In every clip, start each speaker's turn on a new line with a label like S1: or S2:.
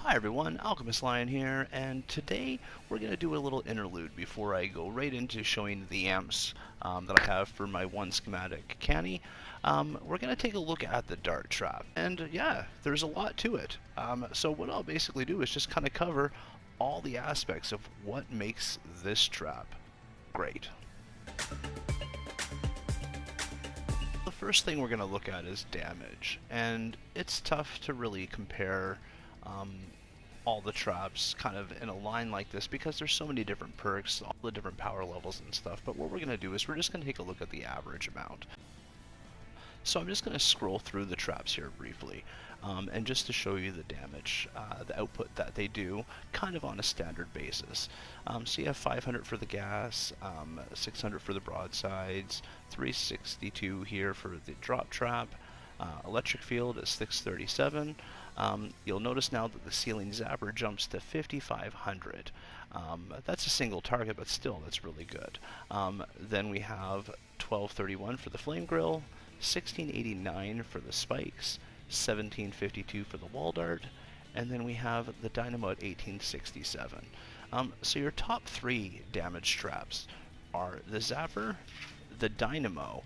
S1: Hi everyone, Alchemist Lion here, and today we're going to do a little interlude before I go right into showing the amps that I have for my one schematic Canny. We're going to take a look at the dart trap, and yeah, there's a lot to it. So what I'll basically do is just kind of cover all the aspects of what makes this trap great. The first thing we're going to look at is damage, and it's tough to really compare all the traps kind of in a line like this because there's so many different perks, all the different power levels and stuff. But what we're going to do is we're just going to take a look at the average amount. So I'm just going to scroll through the traps here briefly, and just to show you the damage, the output that they do, kind of on a standard basis. So you have 500 for the gas, 600 for the broadsides, 362 here for the drop trap. Electric field is 637. You'll notice now that the ceiling zapper jumps to 5500. That's a single target, but still, that's really good. Then we have 1231 for the flame grill, 1689 for the spikes, 1752 for the wall dart, and then we have the dynamo at 1867. So your top three damage traps are the zapper, the dynamo,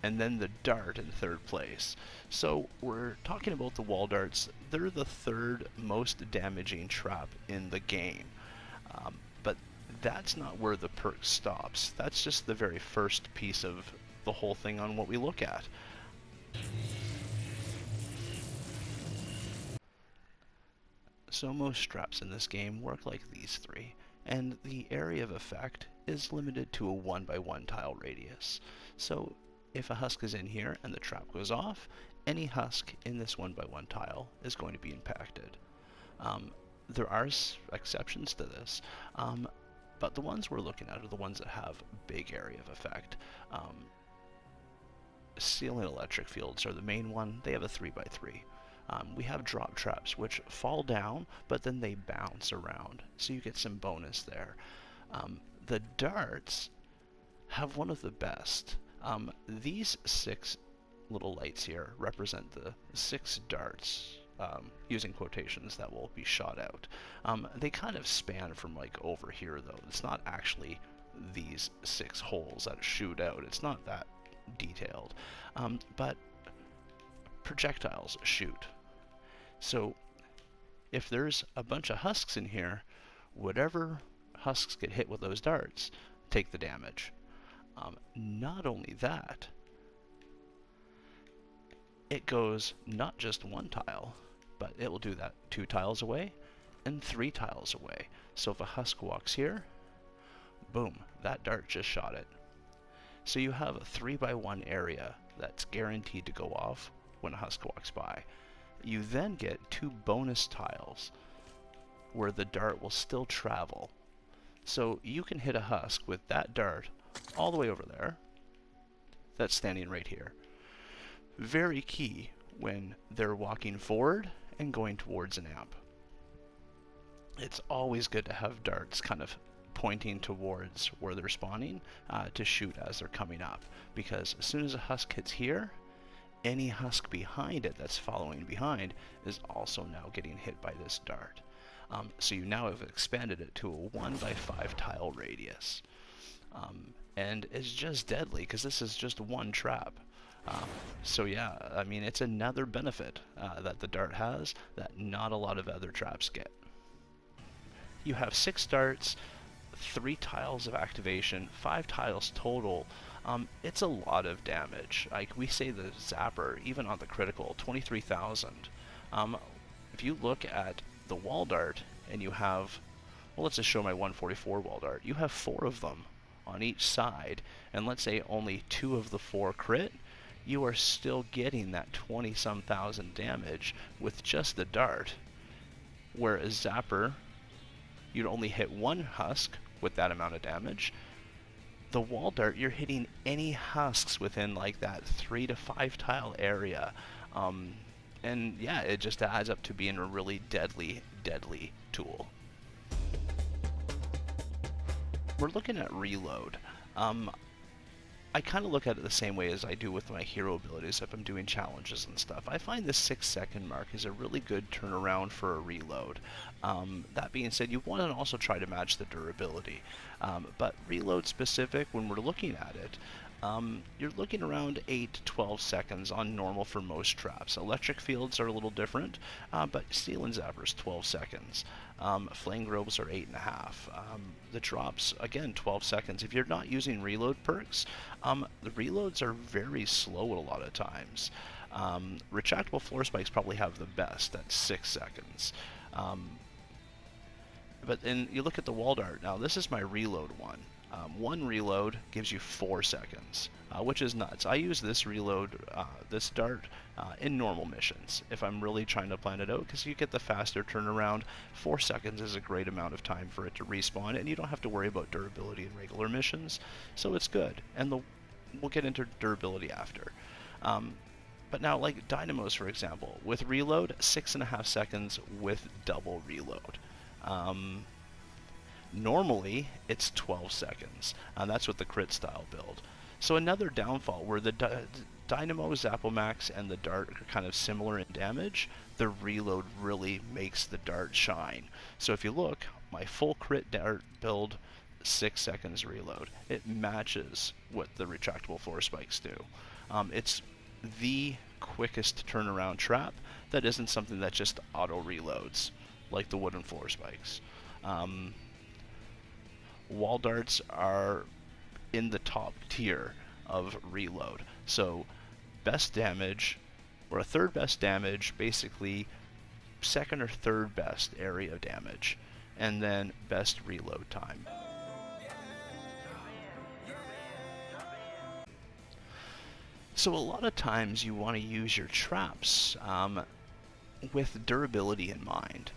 S1: and then the dart in third place. So we're talking about the wall darts. They're the third most damaging trap in the game. But that's not where the perk stops. That's just the very first piece of the whole thing on what we look at. So most traps in this game work like these three, and the area of effect is limited to a 1x1 tile radius. So if a husk is in here and the trap goes off, any husk in this 1x1 tile is going to be impacted. There are exceptions to this, but the ones we're looking at are the ones that have big area of effect. Ceiling electric fields are the main one. They have a 3x3. We have drop traps which fall down, but then they bounce around, so you get some bonus there. The darts have one of the best. These 6 little lights here represent the 6 darts, using quotations, that will be shot out. They kind of span from like over here though. It's not actually these 6 holes that shoot out. It's not that detailed. But projectiles shoot. So if there's a bunch of husks in here, whatever husks get hit with those darts take the damage. Not only that, it goes not just 1 tile, but it will do that 2 tiles away and 3 tiles away. So if a husk walks here, boom, that dart just shot it. So you have a 3x1 area that's guaranteed to go off when a husk walks by. You then get 2 bonus tiles where the dart will still travel. So you can hit a husk with that dart all the way over there, that's standing right here. Very key when they're walking forward and going towards an amp. It's always good to have darts kind of pointing towards where they're spawning to shoot as they're coming up, because as soon as a husk hits here, any husk behind it that's following behind is also now getting hit by this dart. So you now have expanded it to a 1x5 tile radius. And it's just deadly because this is just 1 trap. So yeah, I mean, it's another benefit that the dart has that not a lot of other traps get. You have 6 darts, 3 tiles of activation, 5 tiles total. It's a lot of damage. Like we say, the zapper, even on the critical, 23,000. If you look at the wall dart and you have, well, let's just show my 144 wall dart. You have 4 of them on each side, and let's say only 2 of the 4 crit, you are still getting that 20-some thousand damage with just the dart. Where a zapper, you'd only hit 1 husk with that amount of damage. The wall dart, you're hitting any husks within like that 3 to 5 tile area. And yeah, it just adds up to being a really deadly tool. We're looking at reload. I kind of look at it the same way as I do with my hero abilities if I'm doing challenges and stuff. I find the 6-second mark is a really good turnaround for a reload. That being said, you want to also try to match the durability. But reload specific, when we're looking at it, you're looking around 8 to 12 seconds on normal for most traps. Electric fields are a little different, but Steel and Zapper's 12 seconds. Flame Globes are 8.5. The drops, again, 12 seconds. If you're not using reload perks, the reloads are very slow a lot of times. Retractable floor spikes probably have the best at 6 seconds. But then you look at the wall dart. Now, this is my reload one. One reload gives you 4 seconds, which is nuts. I use this reload, this dart, in normal missions if I'm really trying to plan it out, because you get the faster turnaround. 4 seconds is a great amount of time for it to respawn, and you don't have to worry about durability in regular missions, so it's good. And we'll get into durability after. But now, like Dynamos, for example, with reload, 6.5 seconds with double reload. Normally, it's 12 seconds, and that's with the crit style build. So another downfall, where the Dynamo, Zapomax, and the Dart are kind of similar in damage, the reload really makes the Dart shine. So if you look, my full crit Dart build, 6 seconds reload. It matches what the retractable floor spikes do. It's the quickest turnaround trap that isn't something that just auto reloads, like the wooden floor spikes. Wall darts are in the top tier of reload. So best damage, or a third best damage, basically second or third best area damage, and then best reload time. So a lot of times you want to use your traps with durability in mind.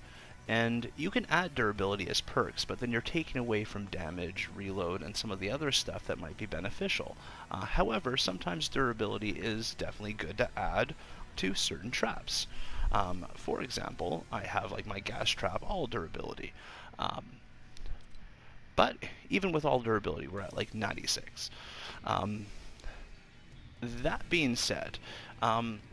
S1: And you can add durability as perks, but then you're taking away from damage, reload, and some of the other stuff that might be beneficial. However, sometimes durability is definitely good to add to certain traps. For example, I have like my gas trap, all durability. But even with all durability, we're at like 96. That being said,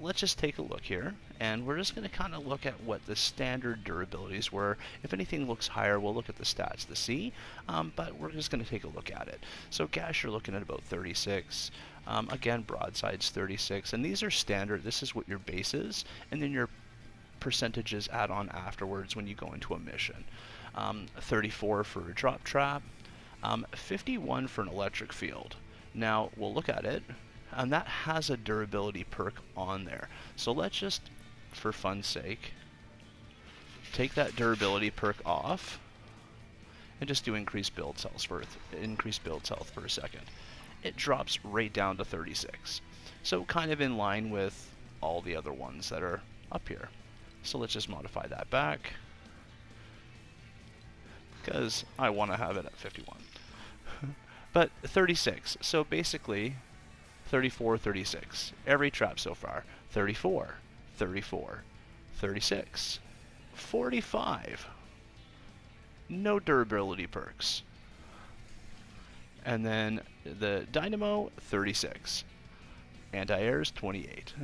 S1: let's just take a look here, and we're just going to kind of look at what the standard durabilities were. If anything looks higher, we'll look at the stats to see, but we're just going to take a look at it. So gas, you're looking at about 36. Again, broadside's 36, and these are standard. This is what your base is, and then your percentages add on afterwards when you go into a mission. 34 for a drop trap, 51 for an electric field. Now, we'll look at it, and that has a durability perk on there. So let's just, for fun's sake, take that durability perk off and just do increased build health for a second. It drops right down to 36. So kind of in line with all the other ones that are up here. So let's just modify that back, because I want to have it at 51. But 36, so basically 34, 36. Every trap so far. 34, 34, 36, 45. No durability perks. And then the Dynamo, 36. Anti-air is 28.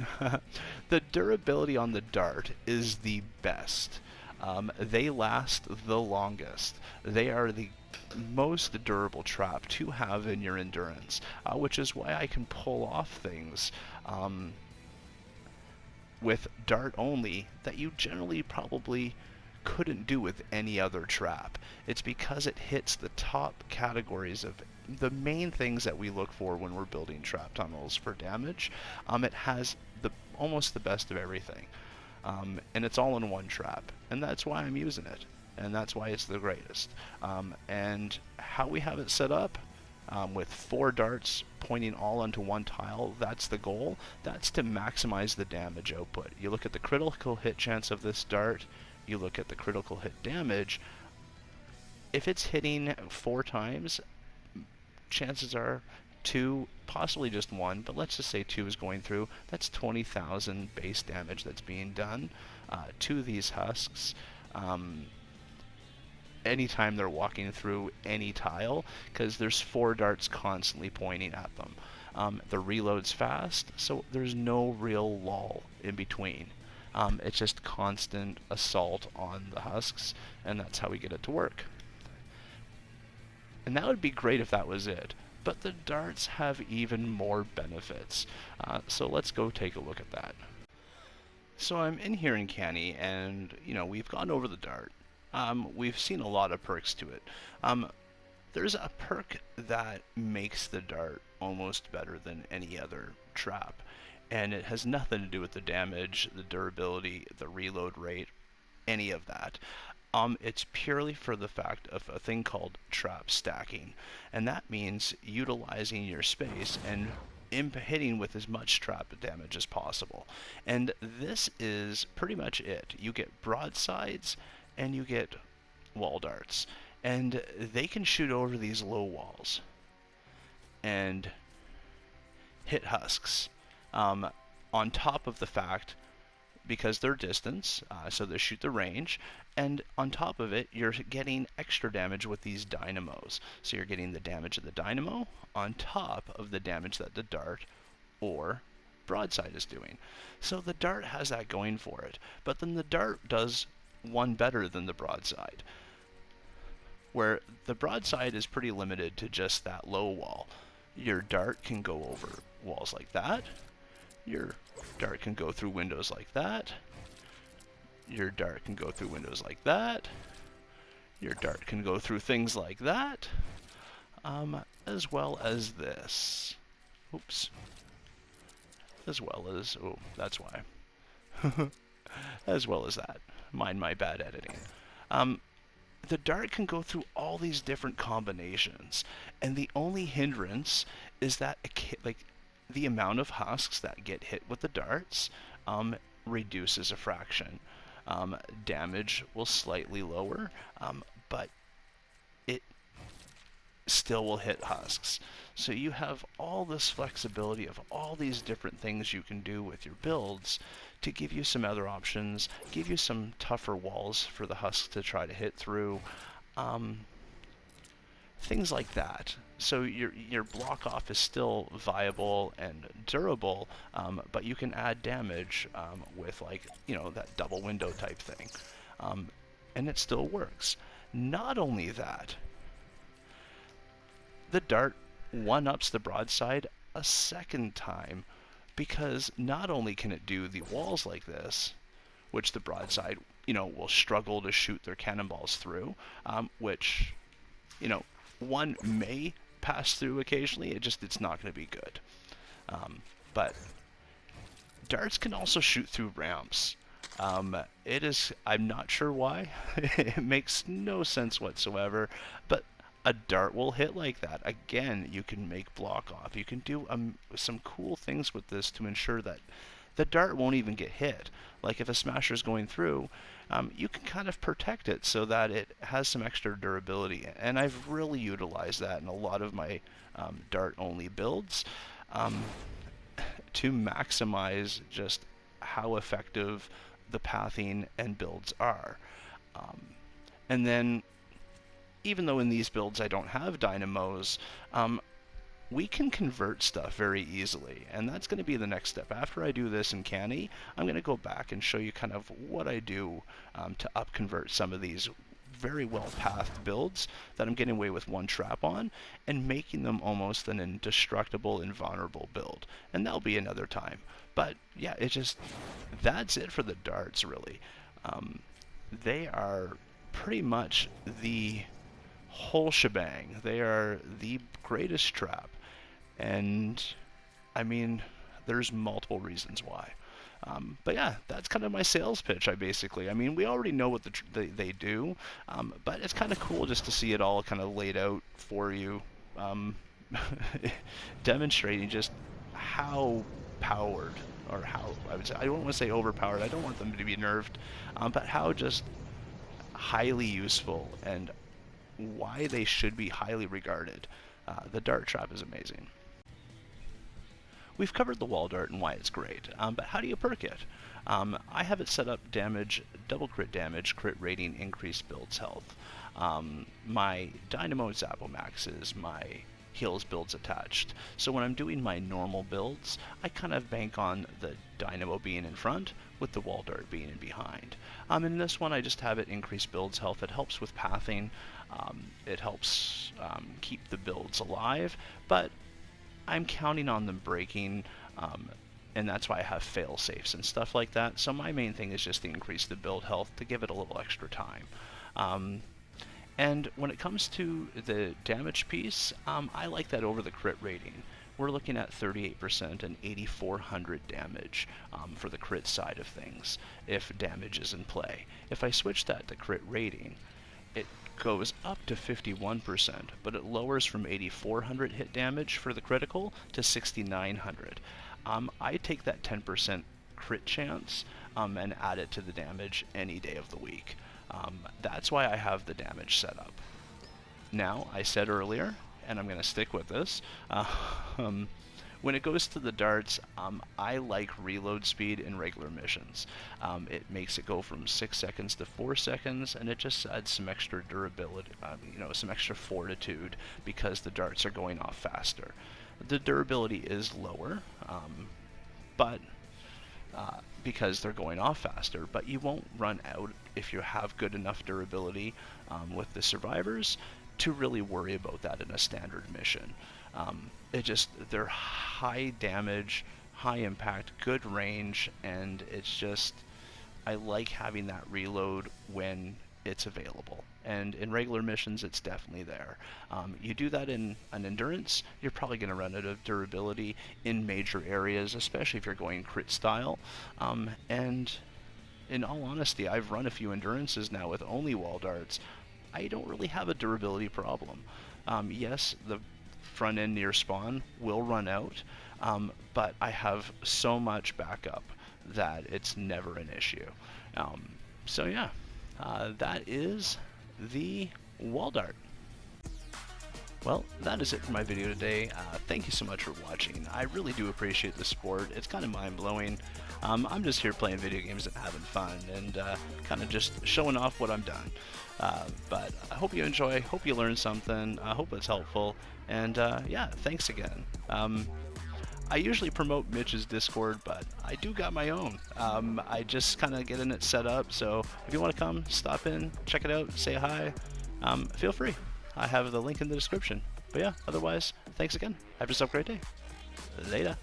S1: The durability on the Dart is the best. They last the longest. They are the most durable trap to have in your endurance, which is why I can pull off things with Dart only that you generally probably couldn't do with any other trap. It's because it hits the top categories of the main things that we look for when we're building trap tunnels for damage. It has almost the best of everything, and it's all in one trap, and that's why I'm using it. And that's why it's the greatest. And how we have it set up, with 4 darts pointing all onto one tile, that's the goal. That's to maximize the damage output. You look at the critical hit chance of this dart, you look at the critical hit damage. If it's hitting 4 times, chances are 2, possibly just 1, but let's just say 2 is going through. That's 20,000 base damage that's being done to these husks. Anytime they're walking through any tile, because there's 4 darts constantly pointing at them. The reload's fast, so there's no real lull in between. It's just constant assault on the husks, and that's how we get it to work. And that would be great if that was it, but the darts have even more benefits. So let's go take a look at that. So I'm in here in Canny, and we've gone over the dart. We've seen a lot of perks to it. There's a perk that makes the dart almost better than any other trap, and it has nothing to do with the damage, the durability, the reload rate, any of that. It's purely for the fact of a thing called trap stacking, and that means utilizing your space and hitting with as much trap damage as possible. And this is pretty much it. You get broadsides and you get wall darts, and they can shoot over these low walls and hit husks, on top of the fact, because they're distance, so they shoot the range, and on top of it, you're getting extra damage with these dynamos. So you're getting the damage of the dynamo on top of the damage that the dart or broadside is doing. So the dart has that going for it, but then the dart does one better than the broadside, where the broadside is pretty limited to just that low wall. Your dart can go over walls like that. Your dart can go through windows like that. Your dart can go through windows like that. Your dart can go through things like that, as well as this. Oops. As well as, oh, that's why. As well as that. Mind my bad editing. The dart can go through all these different combinations, and the only hindrance is that the amount of husks that get hit with the darts reduces a fraction. Damage will slightly lower, but it still will hit husks. So you have all this flexibility of all these different things you can do with your builds to give you some other options, give you some tougher walls for the husks to try to hit through, things like that. So your block off is still viable and durable, but you can add damage with that double window type thing, and it still works. Not only that, the dart one-ups the broadside a second time, because not only can it do the walls like this, which the broadside will struggle to shoot their cannonballs through, which one may pass through occasionally, it's not going to be good. But darts can also shoot through ramps. I'm not sure why. It makes no sense whatsoever, but a dart will hit like that. Again, you can make block off. You can do some cool things with this to ensure that the dart won't even get hit. Like if a smasher's going through, you can kind of protect it so that it has some extra durability. And I've really utilized that in a lot of my dart-only builds to maximize just how effective the pathing and builds are. And then, even though in these builds I don't have dynamos, we can convert stuff very easily, and that's going to be the next step. After I do this in Canny, I'm going to go back and show you kind of what I do to upconvert some of these very well-pathed builds that I'm getting away with one trap on, and making them almost an indestructible, invulnerable build. And that'll be another time. But yeah, that's it for the darts, really. They are pretty much the whole shebang. They are the greatest trap, and I mean, there's multiple reasons why. But yeah, that's kind of my sales pitch. I mean, we already know what they do, but it's kind of cool just to see it all kind of laid out for you, demonstrating just how powered, or how, I would say, I don't want to say overpowered, I don't want them to be nerfed, but how just highly useful and why they should be highly regarded. The dart trap is amazing. We've covered the wall dart and why it's great, but how do you perk it? I have it set up damage, double crit damage, crit rating, increased build's health. My dynamo Zappo maxes, my heals builds attached. So when I'm doing my normal builds, I kind of bank on the dynamo being in front with the wall dart being in behind. In this one, I just have it increase builds health. It helps with pathing. It helps keep the builds alive, but I'm counting on them breaking, and that's why I have fail safes and stuff like that. So my main thing is just to increase the build health to give it a little extra time. And when it comes to the damage piece, I like that over the crit rating. We're looking at 38% and 8,400 damage for the crit side of things, if damage is in play. If I switch that to crit rating, it goes up to 51%, but it lowers from 8,400 hit damage for the critical to 6,900. I take that 10% crit chance and add it to the damage any day of the week. That's why I have the damage set up. Now, I said earlier, and I'm going to stick with this, when it goes to the darts, I like reload speed in regular missions. It makes it go from 6 seconds to 4 seconds, and it just adds some extra durability, some extra fortitude, because the darts are going off faster. The durability is lower, but because they're going off faster, but you won't run out if you have good enough durability with the survivors to really worry about that in a standard mission. They're high damage, high impact, good range, and it's just, I like having that reload when it's available. And in regular missions, it's definitely there. You do that in an endurance, you're probably going to run out of durability in major areas, especially if you're going crit style. And in all honesty, I've run a few endurances now with only wall darts. I don't really have a durability problem. Yes, the front end near spawn will run out, but I have so much backup that it's never an issue. So yeah, that is the wall dart. Well, that is it for my video today. Thank you so much for watching. I really do appreciate the support. It's kind of mind-blowing. I'm just here playing video games and having fun, and kind of just showing off what I'm done. But I hope you enjoy, hope you learn something, I hope it's helpful, and yeah, thanks again. I usually promote Mitch's Discord, but I do got my own. I just kind of getting it set up, so if you want to come, stop in, check it out, say hi, feel free. I have the link in the description. But yeah, otherwise, thanks again. Have yourself a great day. Later.